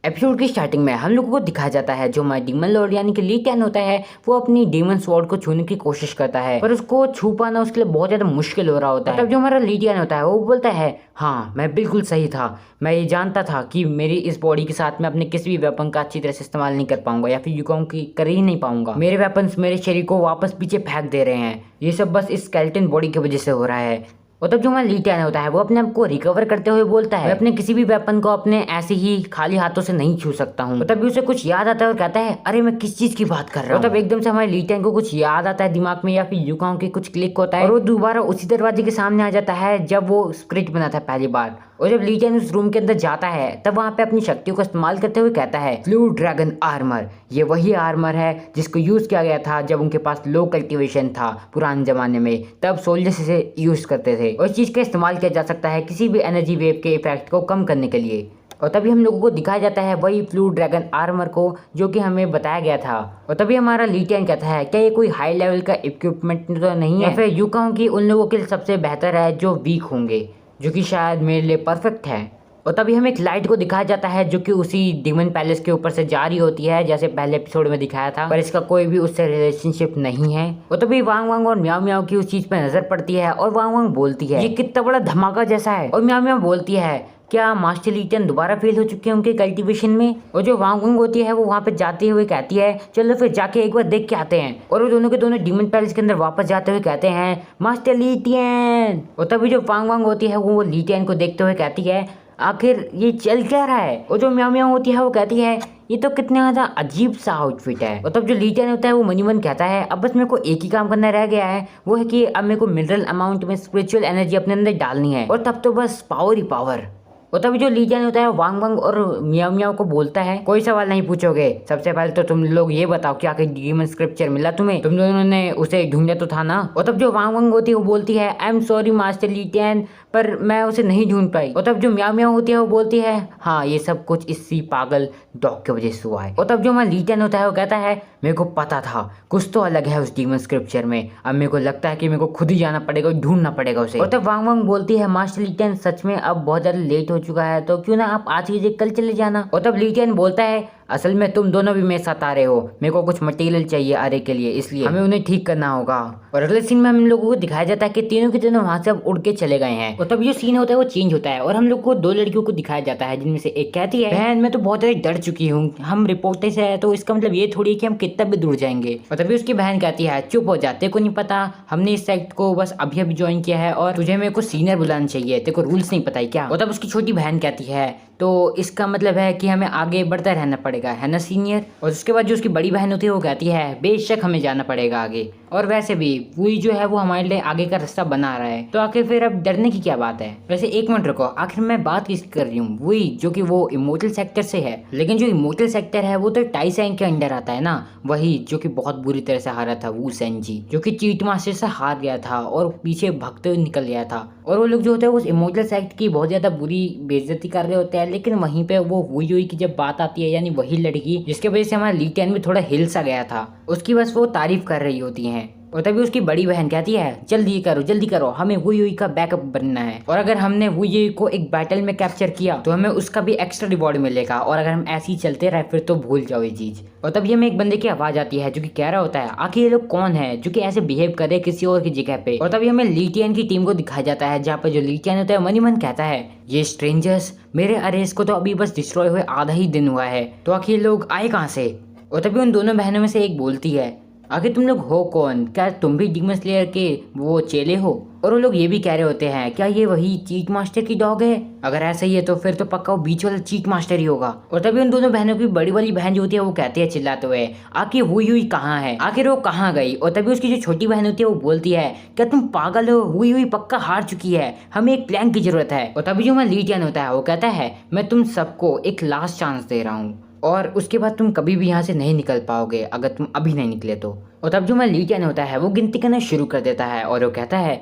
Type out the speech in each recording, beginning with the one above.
Episode की starting में हम लोगों को दिखाया जाता है जो हमारा डीमन लॉर्ड यानी कि ली टियान होता है वो अपनी डीमन स्वॉर्ड को छूने की कोशिश करता है, पर उसको छू पाना उसके लिए बहुत ज्यादा मुश्किल हो रहा होता है। तब जो हमारा ली टियान होता है वो बोलता है, हाँ मैं बिल्कुल सही था, मैं ये जानता था कि मेरी इस बॉडी के साथ मैं अपने किसी भी वेपन का अच्छी तरह से इस्तेमाल नहीं कर पाऊंगा या फिर यूं की कर ही नहीं पाऊंगा। मेरे वेपन्स मेरे शरीर को वापस पीछे फेंक दे रहे हैं, ये सब बस इस स्केलेटन बॉडी की वजह से हो रहा है। और तब जो हमारा ली टियान होता है वो अपने आप को रिकवर करते हुए बोलता है, मैं अपने किसी भी वेपन को अपने ऐसे ही खाली हाथों से नहीं छू सकता हूँ। तब भी उसे कुछ याद आता है और कहता है, अरे मैं किस चीज की बात कर रहा हूँ। तब एकदम से हमारे ली टियान को कुछ याद आता है दिमाग में या फिर यूं की कुछ क्लिक होता है और वो दोबारा उसी दरवाजे के सामने आ जाता है जब वो स्क्रिप्ट बना था पहली बार। और जब ली टियान उस रूम के अंदर जाता है तब वहाँ पे अपनी शक्तियों का इस्तेमाल करते हुए कहता है, ब्लू ड्रैगन आर्मर, ये वही आर्मर है जिसको यूज किया गया था जब उनके पास लो कल्टीवेशन था पुराने जमाने में, तब सोल्जर्स इसे यूज करते थे और इस चीज का इस्तेमाल किया जा सकता है किसी भी एनर्जी वेव के इफेक्ट को कम करने के लिए। और तभी हम लोगों को दिखाया जाता है वही ब्लू ड्रैगन आर्मर को जो कि हमें बताया गया था। और तभी हमारा ली टियान कहता है, क्या ये कोई हाई लेवल का इक्विपमेंट तो नहीं है, फिर यूं कहूं कि उन लोगों के लिए सबसे बेहतर है जो वीक होंगे, जो कि शायद मेरे लिए परफेक्ट है। और तभी हमें एक लाइट को दिखाया जाता है जो कि उसी डीमन पैलेस के ऊपर से जा रही होती है जैसे पहले एपिसोड में दिखाया था, पर इसका कोई भी उससे रिलेशनशिप नहीं है। और तभी वांग वांग और म्याओ म्याओ की उस चीज पे नजर पड़ती है और वांग वांग बोलती है, ये कितना बड़ा धमाका जैसा है। और म्याओ म्याओ बोलती है, क्या मास्टर ली टियान दोबारा फेल हो चुके हैं उनके कल्टीवेशन में। और जो वांग वांग होती है वो वहाँ पे जाते हुए कहती है, चलो फिर जाके एक बार देख के आते हैं। और वो दोनों के दोनों डीमन पैलेस के अंदर वापस जाते हुए कहते हैं, मास्टर ली टियान। और तभी जो वांग वांग होती है वो ली टियान को देखते हुए कहती है, आखिर ये चल क्या रहा है। और जो म्याओ म्याओ होती है वो कहती है, ये तो कितना ज्यादा अजीब सा आउटफिट है। और तब जो ली टियान होता है वो मनी मन कहता है, अब बस मेरे को एक ही काम करना रह गया है, वो है कि अब मेरे को मिनरल अमाउंट में स्पिरिचुअल एनर्जी अपने अंदर डालनी है और तब तो बस पावर ही पावर। और तभी जो ली टियान होता है वांग वांग और म्याओ म्याओ को बोलता है, कोई सवाल नहीं पूछोगे, सबसे पहले तो तुम लोग ये बताओ क्या कोई डीमन स्क्रिप्चर मिला तुम्हें, तुम दोनों ने उसे ढूंढा तो था ना। और तब जो वांग वांग होती है वो बोलती है, I am sorry master Li Tian, पर मैं उसे नहीं ढूंढ पाई। और तब जो म्याओ म्याओ होती है वो बोलती है, हाँ ये सब कुछ इसी पागल डॉग की वजह से हुआ है। और तब जो हमारा ली टियान होता है वो कहता है, मेरे को पता था कुछ तो अलग है उस डीमन स्क्रिप्चर में, अब मेरे को लगता है कि मेरे को खुद ही जाना पड़ेगा, ढूंढना पड़ेगा उसे। और तब वांग वांग बोलती है, मास्टर ली टियान सच में अब बहुत ज्यादा लेट हो चुका है, तो क्यों ना आप आज की जगह कल चले जाना। और तब ली टियान बोलता है, असल में तुम दोनों भी मेरे साथ आ रहे हो, मेरे को कुछ मटेरियल चाहिए आरे के लिए, इसलिए हमें उन्हें ठीक करना होगा। और अगले सीन में हम लोगों को दिखाया जाता है कि तीनों के तीनों वहां से अब उड़ के चले गए हैं। और तब जो सीन होता है वो चेंज होता है और हम लोग को दो लड़कियों को दिखाया जाता है जिनमें से एक कहती है, बहन मैं तो बहुत ज्यादा डर चुकी हूँ, हम रिपोर्टर से है तो इसका मतलब ये थोड़ी है कि हम कितना भी दूर जाएंगे। और तभी उसकी बहन कहती है, चुप हो जाते को नहीं पता, हमने इस सेक्ट को बस अभी अभी ज्वाइन किया है और तुझे मेरे को सीनियर बुलाना चाहिए, तेरे को रूल्स नहीं पता है क्या। और तब उसकी छोटी बहन कहती है, तो इसका मतलब है कि हमें आगे बढ़ता रहना पड़ेगा है ना सीनियर। और उसके बाद जो उसकी बड़ी बहन होती है वो कहती है, बेशक हमें जाना पड़ेगा आगे, और वैसे भी वही जो है वो हमारे लिए आगे का रास्ता बना रहा है, तो आखिर फिर अब डरने की क्या बात है। वैसे एक मिनट रुको, आखिर मैं बात किसकी कर रही हूँ, वही जो कि वो इमोर्टल सेक्टर से है, लेकिन जो इमोर्टल सेक्टर है वो तो टाई सैंग के अंडर आता है ना, वही जो कि बहुत बुरी तरह से हारा था, वू सेंजी जो कि चीट मास्टर से हार गया था और पीछे भागते हुए निकल गया था। और वो लोग जो होते हैं उस इमोर्टल सेक्ट की बहुत ज्यादा बुरी बेइज्जती कर रहे होते हैं, लेकिन वहीं पे वो वही की जब बात आती है, यानी वही लड़की जिसके वजह से हमारा ली टियान भी थोड़ा हिल सा गया था, उसकी बस वो तारीफ कर रही होती हैं। और तभी उसकी बड़ी बहन कहती है, जल्दी करो हमें वुई का बैकअप बनना है, और अगर हमने वुई को एक बैटल में कैप्चर किया तो हमें उसका भी एक्स्ट्रा रिवॉर्ड मिलेगा, और अगर हम ऐसे ही चलते रहे फिर तो भूल जाओ ये चीज। और तभी हमें एक बंदे की आवाज आती है जो कि कह रहा होता है, आखिर ये लोग कौन है जो कि ऐसे बिहेव करे किसी और की जगह पे। और तभी हमें ली टियान की टीम को दिखाया जाता है जहाँ पे जो ली टियान होता है मनी मन कहता है, ये स्ट्रेंजर्स, मेरे अरेस्ट को तो अभी बस डिस्ट्रॉय हुए आधा ही दिन हुआ है, तो आखिर लोग आए कहाँ से। और तभी उन दोनों बहनों में से एक बोलती है, आखिर तुम लोग हो कौन, क्या तुम भी डीमन स्लेयर के वो चेले हो। और वो लोग ये भी कह रहे होते हैं, क्या ये वही चीट मास्टर की डॉग है, अगर ऐसा ही है तो फिर तो पक्का वो बीच वाला चीट मास्टर ही होगा। और तभी उन दोनों बहनों की बड़ी वाली बहन जो होती है वो कहती है चिल्लाते हुए, आखिर हुई कहाँ है, आखिर वो कहाँ गई। और तभी उसकी जो छोटी बहन होती है वो बोलती है, क्या तुम पागल हो, हुई पक्का हार चुकी है, हमें एक प्लान की जरूरत है। और तभी जो हमारा ली टियान होता है वो कहता है, मैं तुम सबको एक लास्ट चांस दे रहा हूँ और उसके बाद तुम कभी भी यहाँ से नहीं निकल पाओगे अगर तुम अभी नहीं निकले तो। और तब जो हमारा ली टियान होता है वो गिनती करना शुरू कर देता है और वो कहता है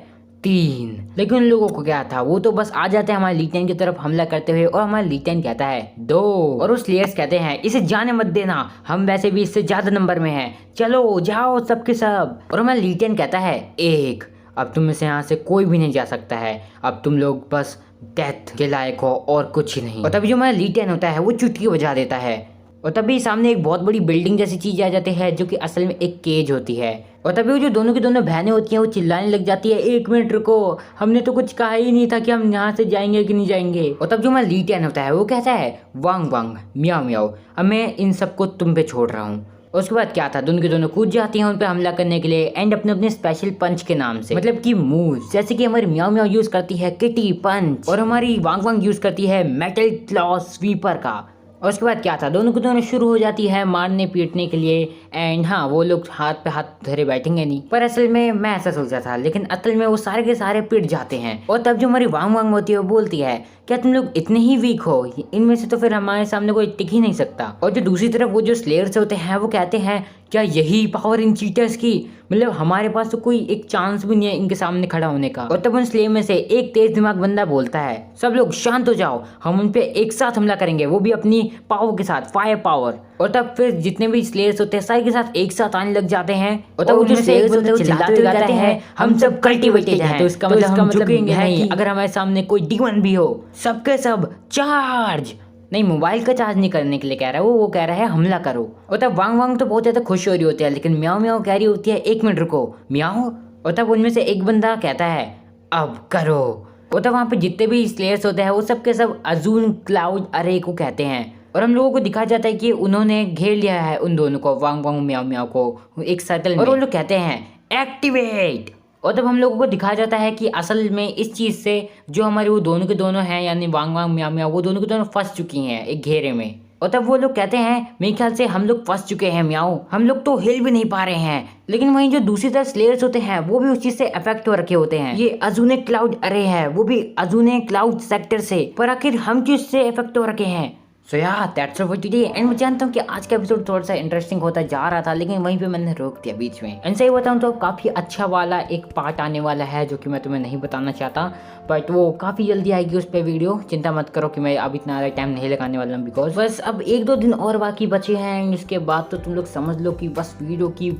3। लेकिन उन लोगों को क्या था, वो तो बस आ जाते हैं हमारे ली टियान की तरफ हमला करते हुए, और हमारा ली टियान कहता है 2। और उस स्लेयर्स कहते हैं, इसे जाने मत देना, हम वैसे भी इससे ज्यादा नंबर में हैं, चलो जाओ सबके सब। और हमारा ली टियान कहता है 1। अब तुम में से यहाँ से कोई भी नहीं जा सकता है, अब तुम लोग बस डेथ के लायक हो और कुछ नहीं। और तभी जो हमारा लीटियन होता है वो चुटकी बजा देता है और तभी सामने एक बहुत बड़ी बिल्डिंग जैसी चीज आ जाती है जो कि असल में एक केज होती है। और तभी वो जो दोनों की दोनों बहनें होती हैं वो चिल्लाने लग जाती है, 1 मिनट रुको, हमने तो कुछ कहा ही नहीं था कि हम यहाँ से जाएंगे कि नहीं जाएंगे। और तब जो हमारा लीटियन होता है वो कहता है वांग वांग म्याओ म्याओ, अब मैं इन सबको तुम पे छोड़ रहा हूँ। उसके बाद क्या था, दोनों के दोनों कूद जाती हैं उन पे हमला करने के लिए एंड अपने अपने स्पेशल पंच के नाम से, मतलब कि मूव। जैसे कि हमारी म्याओ म्याओ यूज करती है किटी पंच और हमारी वांग वांग यूज करती है मेटल क्लॉ स्वीपर का। और उसके बाद क्या था, दोनों को दोनों शुरू हो जाती है मारने पीटने के लिए एंड हाँ वो लोग हाथ पे हाथ धरे बैठेंगे नहीं, पर असल में मैं ऐसा सोचा था, लेकिन असल में वो सारे के सारे पिट जाते हैं। और तब जो हमारी वांग वांग होती है वो बोलती है क्या तुम लोग इतने ही वीक हो, इनमें से तो फिर हमारे सामने कोई टिक ही नहीं सकता। और जो दूसरी तरफ वो जो स्लेयर्स होते हैं वो कहते हैं क्या यही पावर इन चीटर्स की, मतलब हमारे पास तो कोई एक चांस भी नहीं है इनके सामने खड़ा होने का। और तब उन स्लेयर में से एक तेज दिमाग बंदा बोलता है सब लोग शांत हो जाओ, हम उन पे एक साथ हमला करेंगे, वो भी अपनी पावर के साथ, फायर पावर। और तब फिर जितने भी स्लेयर्स होते हैं सारे के साथ एक साथ आने लग जाते हैं। और तब वो जो स्लेयर्स होते हैं वो चिल्लाते हुए कहते हैं हम सब कल्टिवेटेड हैं, तो इसका मतलब हम झुकेंगे नहीं अगर हमारे सामने कोई डीमन भी हो। सबके सब चार्ज, नहीं मोबाइल का चार्ज नहीं करने के लिए कह रहा है वो कह रहा है हमला करो। और तब वांग वांग तो बहुत ज़्यादा खुश हो रही होती है, लेकिन म्याओ म्याओ कह रही होती है 1 मिनट रुको म्याओ। और तब उनमें से एक बंदा कहता है अब करो। और तब वहाँ पे जितने भी स्लेयर्स होते हैं वो सब के सब अजून क्लाउड अरे को कहते हैं और हम लोगों को दिखाया जाता है कि उन्होंने घेर लिया है उन दोनों को, वांग वांग म्याओ म्याओ को एक सर्कल में, और वो लोग कहते हैं एक्टिवेट। और तब हम लोगों को दिखाया जाता है कि असल में इस चीज़ से जो हमारे वो दोनों के दोनों हैं यानी वांग वांग म्याओ म्याओ वो दोनों के दोनों फंस चुकी हैं एक घेरे में। और तब वो लोग कहते हैं मेरे ख्याल से हम लोग फंस चुके हैं म्याओ, हम लोग तो हिल भी नहीं पा रहे हैं। लेकिन वहीं जो दूसरी तरफ स्लेयर्स होते हैं वो भी उस चीज से अफेक्ट हो रखे होते हैं, ये अजूने क्लाउड अरे है वो भी अजूने क्लाउड सेक्टर से, पर आखिर हम किस से अफेक्ट हो रखे हैं। सो यार that's all for today and मैं जानता हूँ कि आज का एपिसोड थोड़ा सा इंटरेस्टिंग होता जा रहा था, लेकिन वहीं पे मैंने रोक दिया बीच में। एंड सही बताऊँ तो काफ़ी अच्छा वाला एक पार्ट आने वाला है जो कि मैं तुम्हें नहीं बताना चाहता, बट वो काफ़ी जल्दी आएगी उस पर वीडियो। चिंता मत करो कि मैं अब इतना टाइम नहीं लगाने वाला हूँ, बिकॉज बस अब 1-2 दिन और बाकी बचे हैं एंड इसके बाद तो तुम लोग समझ लो कि बस वीडियो की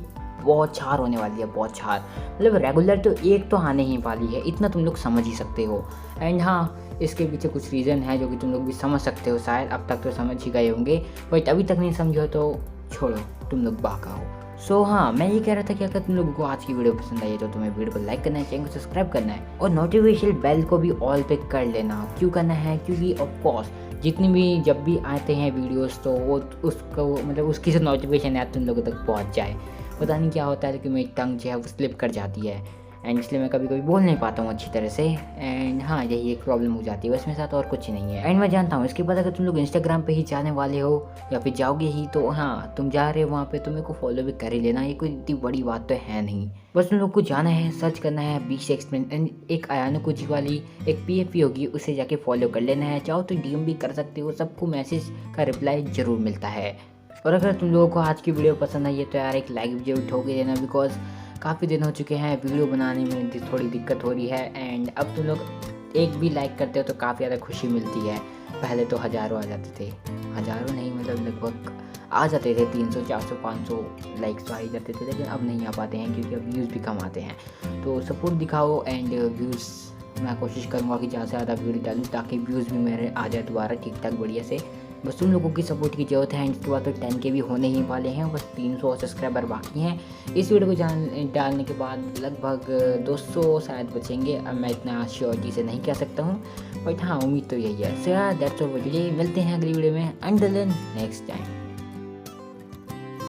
बहुत छार होने वाली है, बहुत छार, मतलब रेगुलर तो एक तो आने ही वाली है, इतना तुम लोग समझ ही सकते हो। एंड हाँ इसके पीछे कुछ रीज़न है जो कि तुम लोग भी समझ सकते हो, शायद अब तक तो समझ ही गए होंगे, बट अभी तक नहीं समझो तो छोड़ो, तुम लोग बाका हो। सो हाँ मैं ये कह रहा था कि अगर तुम लोगों को आज की वीडियो पसंद आई है तो तुम्हें वीडियो को लाइक करना है, चैनल को सब्सक्राइब करना है और नोटिफिकेशन बेल को भी ऑल पे कर लेना। क्यों करना है, क्योंकि ऑफकोर्स जितनी भी जब भी आते हैं वीडियोस तो वो उसको मतलब उसकी जो नोटिफिकेशन है तुम लोगों तक पहुँच जाए। पता नहीं क्या होता है कि मेरी टंग जो है वो स्लिप कर जाती है एंड इसलिए मैं कभी कभी बोल नहीं पाता हूँ अच्छी तरह से। एंड हाँ यही एक प्रॉब्लम हो जाती है, बस मेरे साथ और कुछ नहीं है। एंड मैं जानता हूँ इसके बाद अगर तुम लोग इंस्टाग्राम पे ही जाने वाले हो या फिर जाओगे ही तो हाँ तुम जा रहे हो वहाँ पे तो मेरे को फॉलो भी कर ही लेना, ये कोई इतनी बड़ी बात तो है नहीं। बस तुम लोग को जाना है, सर्च करना है बीच एक्सप्लेन एंड एक आयानो कुची वाली एक PFP होगी, उसे जाके फॉलो कर लेना है। चाहो तो DM भी कर सकते हो, सबको मैसेज का रिप्लाई ज़रूर मिलता है। और अगर तुम लोगों को आज की वीडियो पसंद आई है तो यार एक लाइक भी जरूर ठोक देना, बिकॉज काफ़ी दिन हो चुके हैं वीडियो बनाने में थोड़ी दिक्कत हो रही है एंड अब तुम लोग एक भी लाइक करते हो तो काफ़ी ज़्यादा खुशी मिलती है। पहले तो हज़ारों आ जाते थे, हज़ारों नहीं मतलब लगभग आ जाते थे, 300 400 500 लाइक्स तो आ ही जाते थे, लेकिन अब नहीं आ पाते हैं क्योंकि अब व्यूज़ भी कम आते हैं। तो सपोर्ट दिखाओ एंड व्यूज़ मैं कोशिश करूँगा कि ज़्यादा से ज़्यादा वीडियो डालूँ ताकि व्यूज़ भी मेरे आ जाए दोबारा ठीक ठाक बढ़िया से। बस तुम लोगों की सपोर्ट की ज़रूरत है। इसके बाद तो 10K भी होने ही वाले हैं, बस 300 सब्सक्राइबर बाकी हैं। इस वीडियो को डालने के बाद लगभग 200 शायद बचेंगे, अब मैं इतना श्योरिटी से नहीं कह सकता हूँ, बट हाँ उम्मीद तो यही है। सो यार दैट्स ऑल फॉर टुडे, मिलते हैं अगली वीडियो में, अंटिल देन नेक्स्ट टाइम।